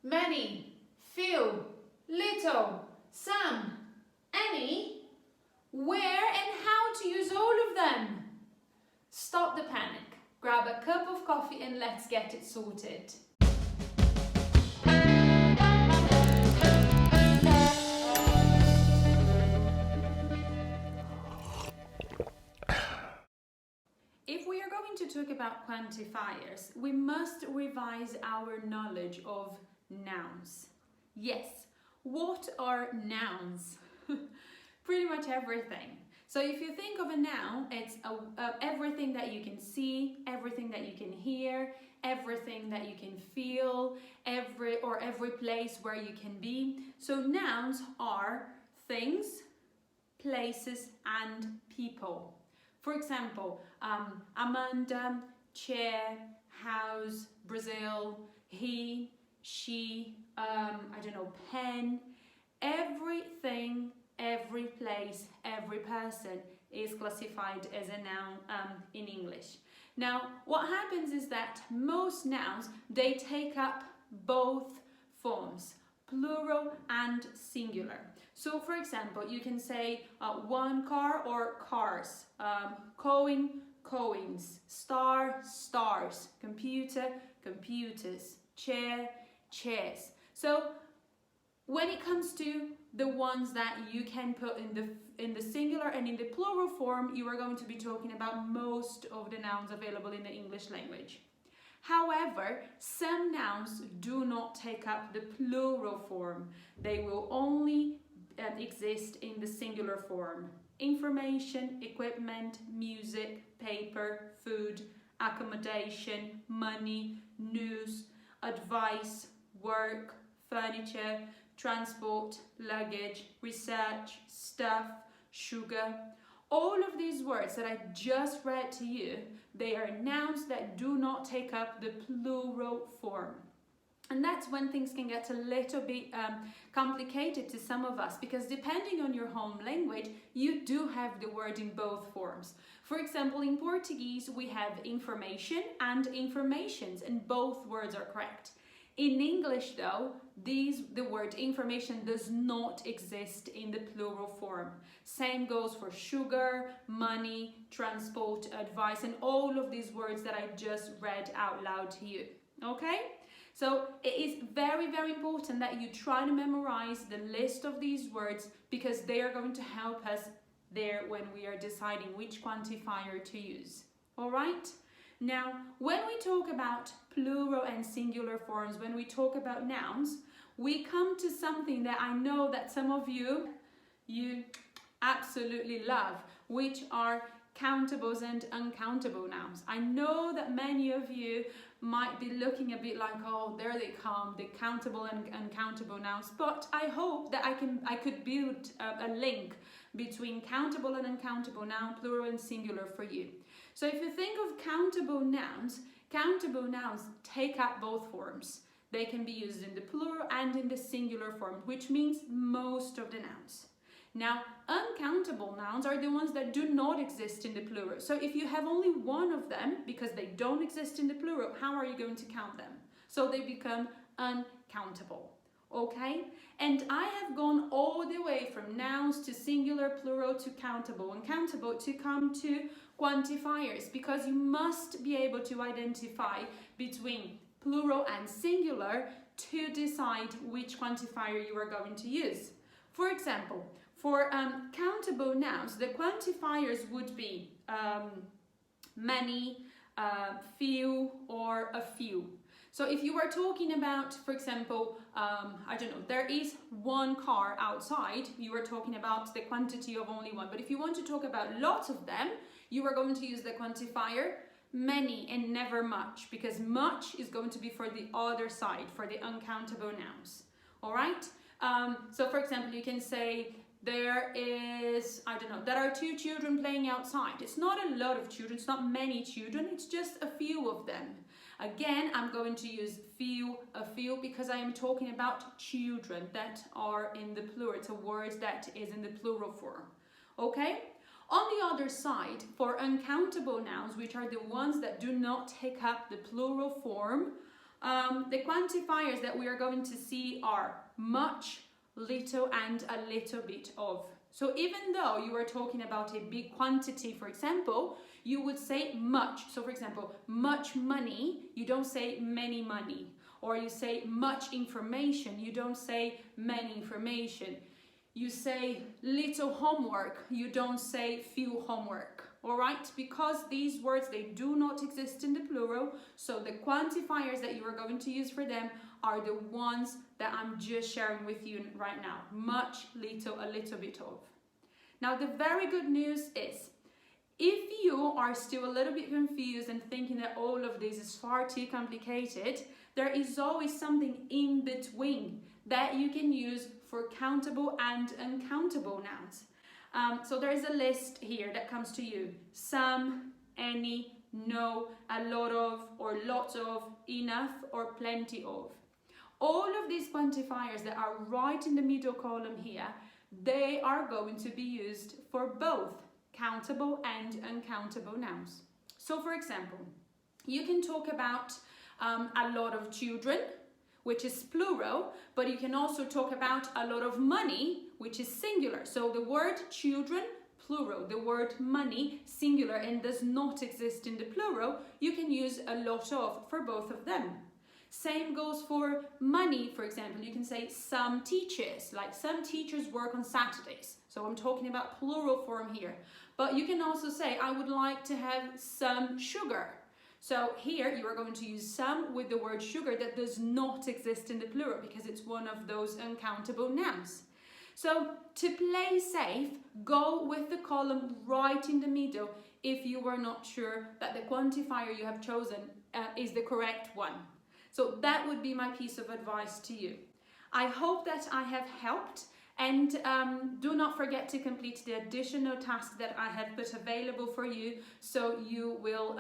many, few, little, some, any, where and how to use all of them. Stop the panic, grab a cup of coffee and let's get it sorted. If we are going to talk about quantifiers, we must revise our knowledge of nouns. Yes, what are nouns? Pretty much everything. So if you think of a noun, it's everything that you can see, everything that you can hear, everything that you can feel, every place where you can be. So nouns are things, places, and people. For example, Amanda, chair, house, Brazil, he, she, pen. Everything, every place, every person is classified as a noun in English. Now, what happens is that most nouns, they take up both forms, plural and singular. So, for example, you can say one car or cars, coin, coins, star, stars, computer, computers, chair, chairs. So, when it comes to the ones that you can put in the singular and in the plural form, you are going to be talking about most of the nouns available in the English language. However, some nouns do not take up the plural form. They will only exist in the singular form. Information, equipment, music, paper, food, accommodation, money, news, advice, work, furniture, transport, luggage, research, stuff, sugar. All of these words that I just read to you, they are nouns that do not take up the plural form. And that's when things can get a little bit complicated to some of us, because depending on your home language, you do have the word in both forms. For example, in Portuguese, we have information and informations, and both words are correct. In English, though, the word information does not exist in the plural form. Same goes for sugar, money, transport, advice, and all of these words that I just read out loud to you. Okay? So it is very, very important that you try to memorize the list of these words, because they are going to help us there when we are deciding which quantifier to use. All right? Now, when we talk about plural and singular forms, when we talk about nouns, we come to something that I know that some of you absolutely love, which are countables and uncountable nouns. I know that many of you might be looking a bit like, oh, there they come, the countable and uncountable nouns, but I hope that I could build a link between countable and uncountable noun, plural and singular for you. So if you think of countable nouns take up both forms. They can be used in the plural and in the singular form, which means most of the nouns. Now, uncountable nouns are the ones that do not exist in the plural. So if you have only one of them, because they don't exist in the plural, how are you going to count them? So they become uncountable. Okay? And I have gone all the way from nouns to singular, plural to countable, uncountable to come to quantifiers, because you must be able to identify between plural and singular to decide which quantifier you are going to use. For example, for countable nouns, the quantifiers would be many, few, or a few. So if you were talking about, for example, there is one car outside, you are talking about the quantity of only one. But if you want to talk about lots of them, you are going to use the quantifier many and never much, because much is going to be for the other side, for the uncountable nouns. All right? So for example, you can say there is, there are 2 children playing outside. It's not a lot of children, it's not many children, it's just a few of them. Again, I'm going to use a few, because I am talking about children that are in the plural. It's a word that is in the plural form. Okay? On the other side, for uncountable nouns, which are the ones that do not take up the plural form, The quantifiers that we are going to see are much, little, and a little bit of. So even though you are talking about a big quantity, for example, you would say much. So for example, much money, you don't say many money. Or you say much information, you don't say many information. You say little homework, you don't say few homework. All right, because these words, they do not exist in the plural, so the quantifiers that you are going to use for them are the ones that I'm just sharing with you right now. Much, little, a little bit of. Now, the very good news is, if you are still a little bit confused and thinking that all of this is far too complicated, there is always something in between that you can use for countable and uncountable nouns. So there is a list here that comes to you. Some, any, no, a lot of, or lots of, enough, or plenty of. All of these quantifiers that are right in the middle column here, they are going to be used for both countable and uncountable nouns. So for example, you can talk about a lot of children, which is plural, but you can also talk about a lot of money, which is singular. So the word children, plural, the word money, singular, and does not exist in the plural, you can use a lot of for both of them. Same goes for money, for example. You can say some teachers, like some teachers work on Saturdays. So I'm talking about plural form here. But you can also say, I would like to have some sugar. So here you are going to use some with the word sugar that does not exist in the plural because it's one of those uncountable nouns. So to play safe, go with the column right in the middle if you were not sure that the quantifier you have chosen is the correct one. So that would be my piece of advice to you. I hope that I have helped. And do not forget to complete the additional task that I have put available for you, so you will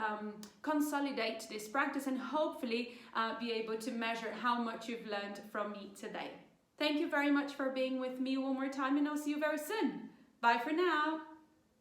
consolidate this practice and hopefully be able to measure how much you've learned from me today. Thank you very much for being with me one more time, and I'll see you very soon. Bye for now.